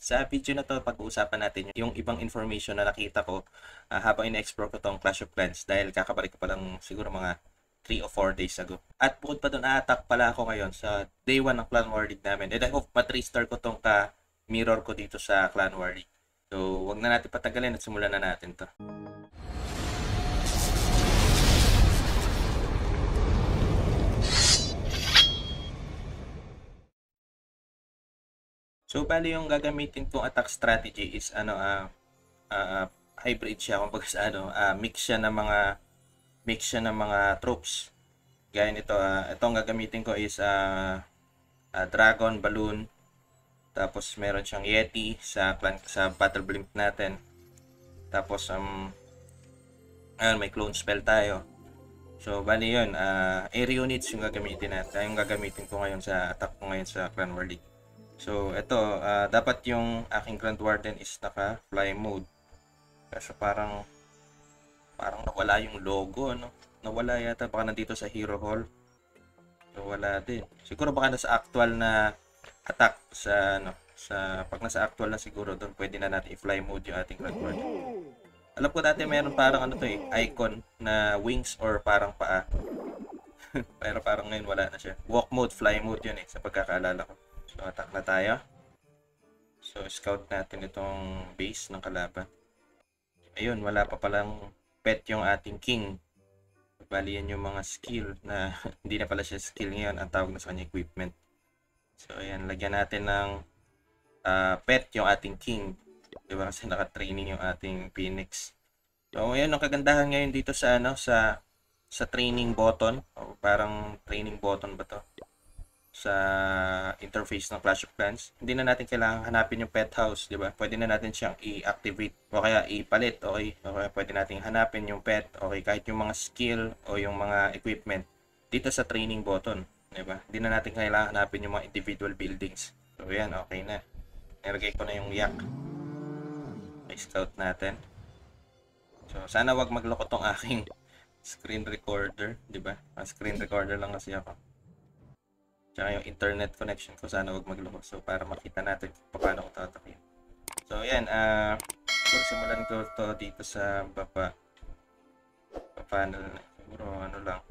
Sa video na 'to pag-uusapan natin yung ibang information na nakita ko, habang ine-explore ko 'tong Clash of Clans dahil kakabalik ko pa lang siguro mga 3 o 4 days ago. At bukod pa dun a-attack pala ako ngayon sa day 1 ng Clan War League namin, and I hope ma-3-star ko 'tong ka-mirror ko dito sa Clan War League. So, wag na natin patagalin at simulan na natin 'to. So, bali yung gagamitin kong attack strategy is hybrid siya kumbaga sa mix siya ng mga troops. Gaya nito, itong gagamitin ko is Dragon, Balloon, tapos meron siyang Yeti sa Battle Blimp natin. Tapos may clone spell tayo. So bali yun, air units yung gagamitin natin. Yung gagamitin ko ngayon sa attack ko ngayon sa Clan War League. So ito, dapat yung aking Grand Warden is naka fly mode. Kasi parang nawala yung logo, no? Nawala yata, baka nandito sa Hero Hall. So wala din. Siguro baka nasa actual na attack sa pag nasa actual na siguro doon pwede na natin i-fly mode yung ating Grand Warden. Alam ko dati meron parang icon na wings or parang paa. Pero parang ngayon wala na siya. Walk mode, fly mode yun sa pagkakaalala ko. So attack na tayo. So scout natin itong base ng kalaban. Ayun, wala pa palang pet yung ating king. Bali yan yung mga skill na hindi na pala siya skill ngayon, ang tawag na sa kanya equipment. So ayan, lagyan natin ng pet yung ating king. Diba kasi naka-training yung ating Phoenix. So ayan, ang kagandahan ngayon dito sa sa training button, o parang training button ba to? Sa interface ng Clash of Clans, hindi na natin kailangan hanapin yung pet house, di ba? Pwede na natin siyang i-activate o kaya ipalit, okay? O kaya pwede natin hanapin yung pet, okay? Kahit yung mga skill o yung mga equipment dito sa training button, di ba? Hindi na natin kailangan hanapin yung mga individual buildings. So yan, okay na. Nilagay ko na yung yak. Okay, scout natin. So sana wag magloko tong aking screen recorder, di ba? Screen recorder lang kasi ako. Tsaka yung internet connection ko sana wag magloko. So para makita natin kung paano ko tatakin. So yan, simulan ko to dito sa baba. Panel na. Siguro lang.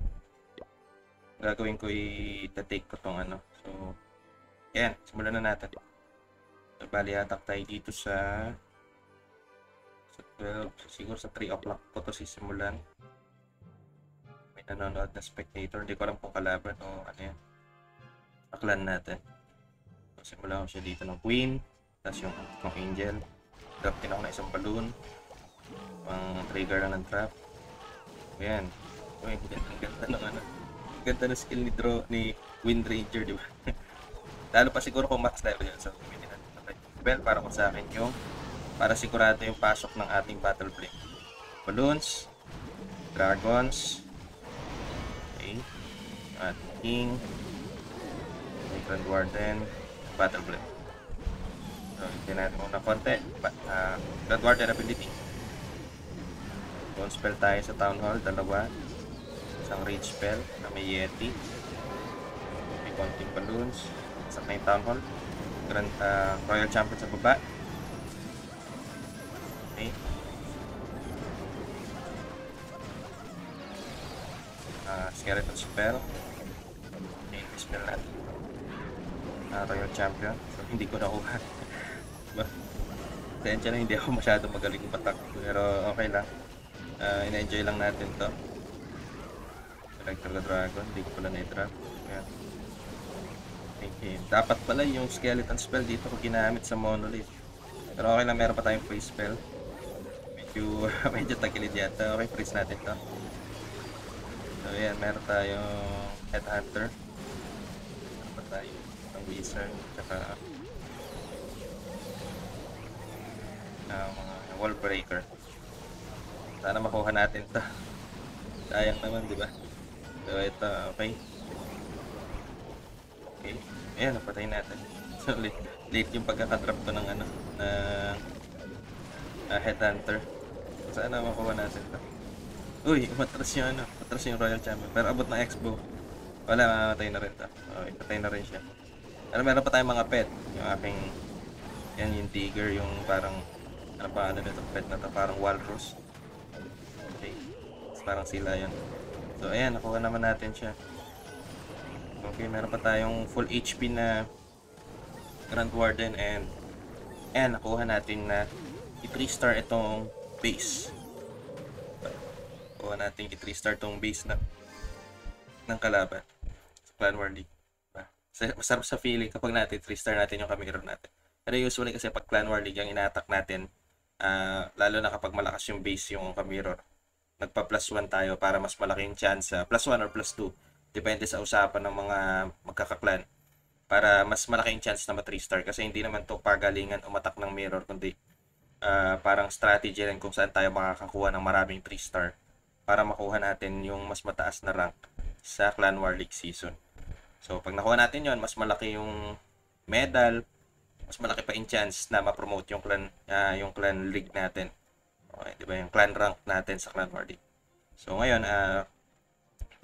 Gagawin ko i-take ko tong So, yan, simulan na natin. So, bali attack tayo dito sa 12, siguro sa 3 o'clock ko to sisimulan. May nanonood na spectator. Hindi ko alam kung kalaban o ano yan. Clan natin. So, simulan ko siya dito ng queen, tapos yung angel. Drop din ako na isang balloon. Pang trigger lang ng trap. Ayan. Ang ganda ng ganda ng skill ni Wind Ranger, di ba? Lalo pa siguro kung max level yun. So, pwede natin na para ko sa akin yung para sigurado yung pasok ng ating battle blink. Balloons, dragons, okay, ating king, Grand Warden, Battle Blade. So, hindi natin muna konti. Grand Warden ability. Bone spell tayo sa Town Hall, 2. Isang rage spell na may Yeti. May konting balloons. Isa na yung Town Hall. Royal Champion sa baba. Okay. Skeleton spell. Okay, spell natin. Royal Champion. So, hindi ko nakuha. Tensya na hindi ako masyado magaling patak. Pero okay lang. Ina-enjoy lang natin to. Electro Dragon. Hindi ko pala na-drop. Ayan. Okay. Dapat pala yung skeleton spell dito ko ginamit sa monolith. Pero okay lang, meron pa tayong free spell. Medyo tagilid yata. Okay, freeze natin to. So ayan, meron tayong headhunter. Meron pa tayong wizard, tsaka mga wall breaker. Sana makuha natin to. Sayang naman, di ba? So ito, okay. Okay, ayan, napatay natin. So late yung pagkakadrop ko ng headhunter. Sana makuha natin to. Uy, matras yung Royal Champion. Pero abot ng Expo. Wala, mamatay na rin to. Okay, patay na rin siya. Pero meron pa tayong mga pet. Yung aking Yan yung digger, yung parang, ano pa, ano nito, pet na to, parang walrus. Okay. Parang sila yun. So, ayan, nakuha naman natin siya. Okay, meron pa tayong full HP na Grand Warden and nakuha natin na i-3 star itong base. Nakuha natin i-3 star itong base ng kalaban sa Clan War League. Diba? Masarap sa feeling kapag natin 3 star natin yung Kamiro natin. Pero usually kasi pag Clan War League, yung ina-attack natin, lalo na kapag malakas yung base yung Kamiro, nagpa plus 1 tayo para mas malaki yung chance, plus 1 or plus 2, depende sa usapan ng mga magkakaklan, para mas malaki yung chance na ma-3 star kasi hindi naman to pagalingan umatak ng mirror, kundi parang strategy rin kung saan tayo makakakuha ng maraming 3 star para makuha natin yung mas mataas na rank sa Clan War League season. So pag nakuha natin yon, mas malaki yung medal, mas malaki pa yung chance na ma-promote yung clan league natin. Okay, di ba yung clan rank natin sa Clan War League. So ngayon,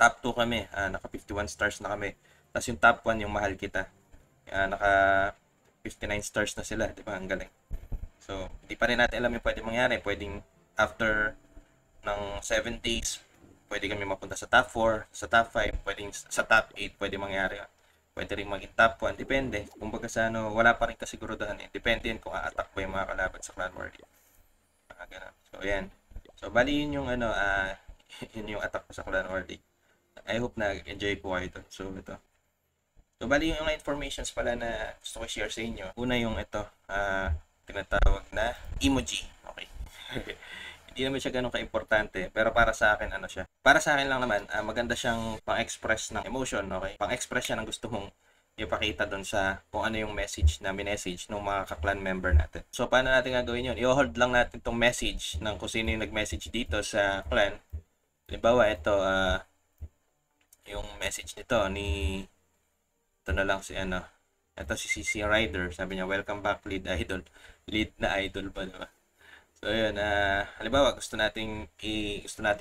top 2 kami, naka 51 stars na kami. Tapos yung top 1 yung mahal kita. Naka 59 stars na sila, di ba? Ang galing. So, hindi pa rin natin alam yung pwede mangyari. Pwedeng after ng 7 days, pwede kami mapunta sa top 4, sa top 5, pwedeng sa top 8 pwede mangyari. Pwede rin maging top 1, depende. Kumbaga sa wala pa rin kasigurudahan eh. Depende yun kung a-attack ba yung mga kalaban sa Clan War League. Ganun. So, ayan. So, bali yun yung yun yung attack ko sa Clan War League. I hope na enjoy po kayo ito. So, ito. So, bali yung mga informations pala na gusto ko share sa inyo. Una yung ito, tinatawag na emoji. Okay. Hindi naman siya ganun ka-importante, pero para sa akin, ano siya? Para sa akin lang naman, maganda siyang pang-express ng emotion, okay? Pang-express siya ng gusto mong ipakita doon sa kung ano yung message na minessage ng mga ka-clan member natin. So, paano natin gagawin yun? I-hold lang natin itong message ng kung sino yung nag-message dito sa clan. Halimbawa, ito, yung message nito ito na lang si ito si CC Rider, sabi niya, welcome back lead idol. Lead na idol pa, diba? So, yun, halimbawa, gusto nating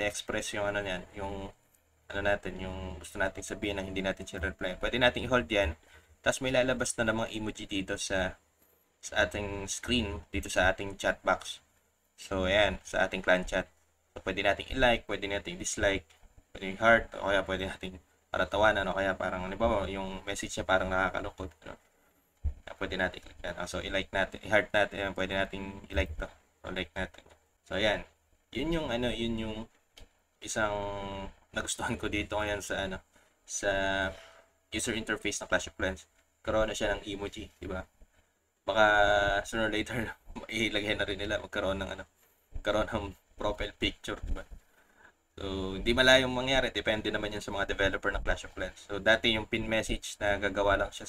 express yung niyan, yung yung gusto nating sabihin na hindi natin siya reply. Pwede nating i-hold yan, tapos may lalabas na namang emoji dito sa ating screen, dito sa ating chat box. So, ayan, sa ating clan chat. So, pwede nating i-like, pwede nating i-dislike, pwede heart, o kaya pwede nating para tawanan, o kaya parang, halimbawa, yung message niya parang nakakalungkot. Pwede natin click yan. So, i-like natin, i-heart natin, pwede nating i-like to. O like natin. So, ayan. Yun yung isang nagustuhan ko dito ngayon sa user interface ng Clash of Clans. Karoon na siya ng emoji, di ba? Baka sooner or later ilagay na rin nila magkaroon ng profile picture, di ba? So, hindi malayong mangyari, depende naman yun sa mga developer ng Clash of Clans. So, dati yung pin message na gagawa lang siya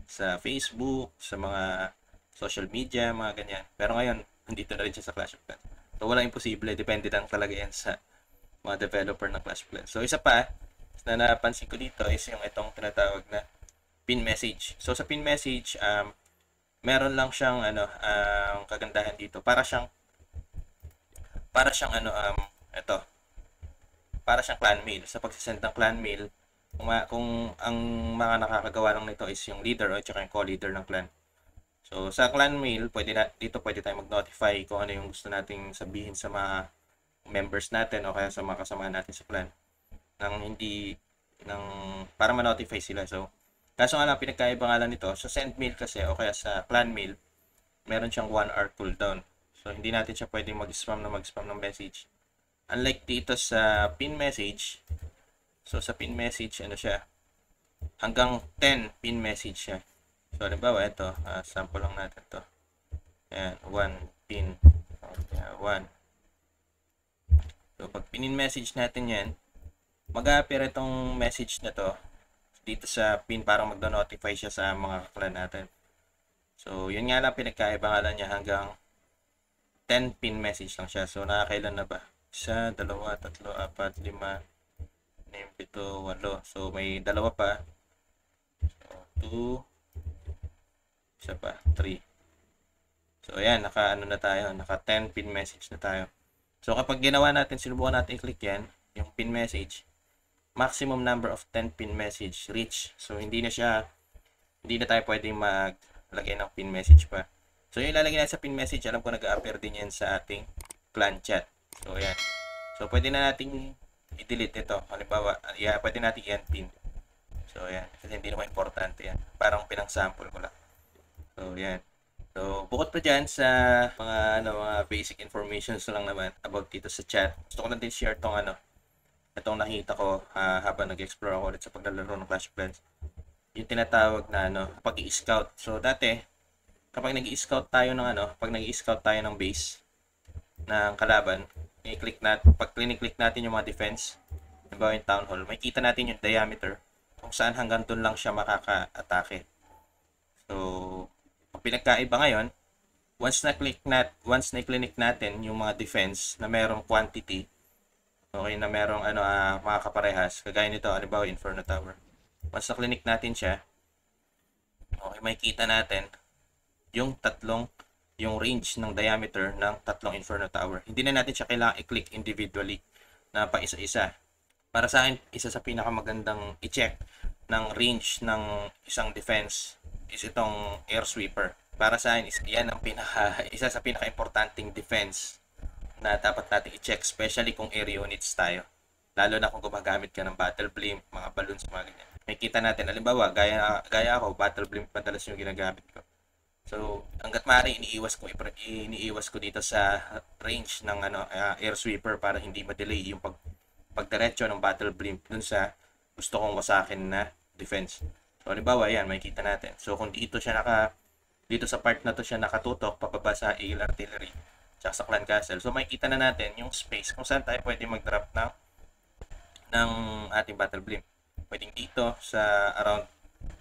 sa Facebook, sa mga social media, mga ganyan. Pero ngayon, nandito na rin siya sa Clash of Clans. So, walang imposible. Depende lang talaga yan sa mga developer ng Clash of Clans. So, isa pa na napansin ko dito is yung itong tinatawag na pin message. So, sa pin message, meron lang siyang kagandahan dito. Para siyang ito. Para siyang clan mail. Sa pagsisend ng clan mail, kung ang mga nakakagawa lang nito is yung leader o tsaka yung co-leader ng clan. So, sa clan mail, dito pwede tayo mag-notify kung ano yung gusto nating sabihin sa mga members natin o kaya sa mga kasama natin sa clan para ma-notify sila. So, kaso nga lang, pinagkaiba nga lang nito, sa send mail kasi o kaya sa clan mail, meron siyang 1 hour cooldown. So, hindi natin siya pwedeng mag-spam ng message. Unlike dito sa pin message, so sa pin message, siya, hanggang 10 pin message siya. So, halimbawa, ito, sample lang natin to. Ayan, 1 pin. Okay, 1. So, pag pinin message natin yan, mag-a-appear itong message na to dito sa pin, parang mag-notify siya sa mga clan natin. So, yun nga lang, pinagkaiba nga lang niya, hanggang 10 pin message lang siya. So, nakakailan na ba? 1, 2, 3, 4, 5, 6, 7, 8. So, may dalawa pa. So, 2, isa pa, 3. So, ayan, naka 10 pin message na tayo. So, kapag ginawa natin, sinubukan natin i-click yan, yung pin message, maximum number of 10 pin message reach. So, hindi na tayo pwedeng maglagay ng pin message pa. So yung ilalagay natin sa pin message, alam ko nag-appear din yan sa ating clan chat. So ayan. So pwede na nating i-delete ito. Halimbawa, pwede nating i-unpin. So ayan, kasi hindi naman importante yan. Parang pinang-sample ko lang. So ayan. So bukod pa dyan sa mga basic informations lang naman about dito sa chat. Gusto ko lang din share itong nakita ko habang nag-explore ako ulit sa paglalaro ng Clash of Clans. Yung tinatawag na pag-i-scout. So dati, kapag nag-i-scout tayo ng base ng kalaban, pag click natin yung mga defense, halimbawa yung town hall, makikita natin yung diameter kung saan hanggang doon lang siya makaka-atake. So, ang pinagkaiba ngayon, once na-click natin yung mga defense na merong quantity, okay, na merong mga kaparehas, kagaya nito, halimbawa Inferno Tower. Once na-click natin siya, okay, makikita natin yung range ng diameter ng tatlong Inferno Tower. Hindi na natin siya kailangan i-click individually na pa isa-isa. Para sa akin, isa sa pinakamagandang i-check ng range ng isang defense is itong air sweeper. Para sa akin, yan ang isa sa pinaka-importanting defense na dapat natin i-check, especially kung air units tayo. Lalo na kung gumagamit ka ng battle blimp, mga balloons, mga ganyan. Makikita natin, halimbawa, gaya ako, battle blimp madalas yung ginagamit ko. So, hangga't maaari iniiwas ko dito sa range ng air sweeper para hindi ma-delay yung pagdiretso ng battle blimp dun sa gusto kong wasakin na defense. So, halimbawa, yan, makikita natin. So, kung dito sa part na to siya nakatutok pababa sa Eagle Artillery tsaka sa Clan Castle. So, makikita na natin yung space kung saan tayo pwede mag-drop ng ating battle blimp. Pwedeng dito sa around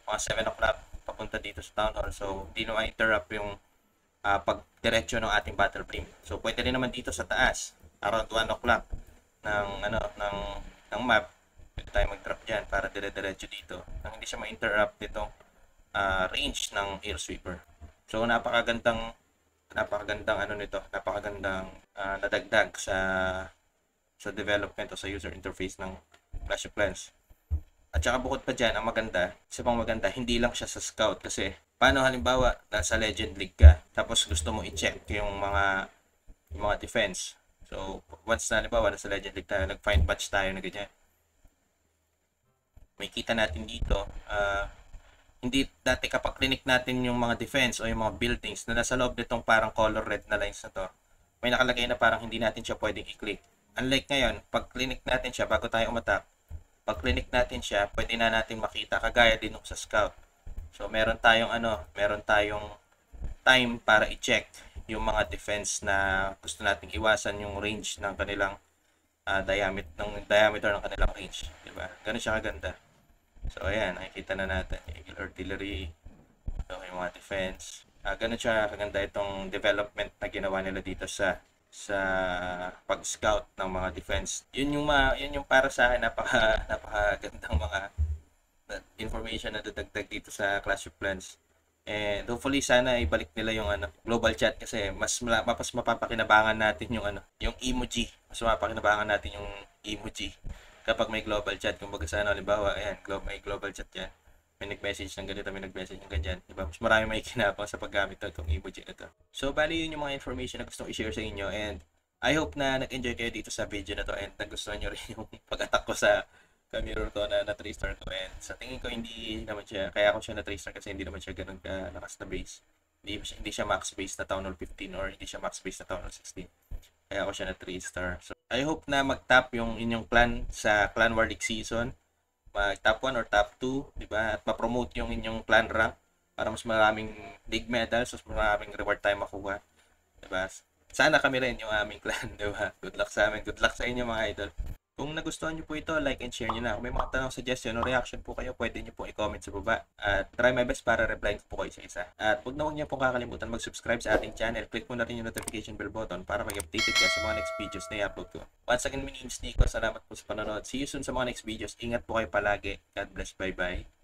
mga 7 o'clock papunta dito sa Town Hall. So, hindi na ma-interrupt yung pagdiretso ng ating battle blimp. So, pwede rin naman dito sa taas around 1 o'clock ng map. Pwede tayo mag-drop dyan para dire-diretso dito nang hindi siya ma-interrupt itong range ng air sweeper. So, napakagandang nadagdag sa development o sa user interface ng Clash of Clans. At saka bukod pa dyan, isa pang maganda, hindi lang siya sa scout. Kasi, paano halimbawa, nasa Legend League ka, tapos gusto mo i-check yung mga defense. So, once na halimbawa, nasa Legend League tayo, nag-find match tayo na ganyan. May kita natin dito, hindi dati kapag clinic natin yung mga defense o yung mga buildings na nasa loob nitong parang color red na lines na to, may nakalagay na parang hindi natin siya pwedeng i-click. Unlike ngayon, pag clinic natin siya bago tayo umattack, pag clinic natin siya, pwede na natin makita kagaya din sa scout. So meron tayong time para i-check yung mga defense na gusto nating iwasan yung range ng kanilang diameter ng kanilang range, di ba? Ganun siya kaganda. So ayan, nakikita na natin yung Eagle Artillery, so yung mga defense. Ganun siya kaganda itong development na ginawa nila dito sa pag-scout ng mga defense. Yun yung para sa akin napakagandang mga information na dadagdag dito sa Clash of Clans. And hopefully sana ibalik nila yung global chat kasi mas mapapakinabangan natin yung emoji. Mas mapapakinabangan natin yung emoji kapag may global chat. Kumbaga sana halimbawa, ayan, may global chat yan. May nag-message ng ganito, may nag-message ng ganyan. Diba? Mas marami may kinabang sa paggamit ng itong emoji na ito. So, bali yun yung mga information na gusto ko i-share sa inyo. And I hope na nag-enjoy kayo dito sa video na to and nagustuhan nyo rin yung pag-attack ko sa mirror to na 3-star ko. And sa tingin ko hindi naman siya, kaya ako siya na 3-star kasi hindi naman siya ganun kalakas na base. Hindi siya max base na Town Hall 15 or hindi siya max base na Town Hall 16. Kaya ako siya na 3-star. So, I hope na mag-top yung inyong clan sa Clan War League season. Mag-top 1 or top 2, di ba? At ma-promote yung inyong clan rank para mas maraming league medals, mas maraming reward tayo makuha. Di ba? Sana kami rin yung aming clan, di ba? Good luck sa amin. Good luck sa inyo mga idol. Kung nagustuhan nyo po ito, like and share nyo na. Kung may mga tanong, suggestion o reaction po kayo, pwede nyo po i-comment sa baba. At try my best para reply po kayo sa isa. At huwag nyo pong kakalimutan mag-subscribe sa ating channel. Click mo na rin yung notification bell button para mag-updated ka sa mga next videos na i-upload ko. Once again, my name is Nico. Salamat po sa panonood. See you soon sa mga next videos. Ingat po kayo palagi. God bless. Bye-bye.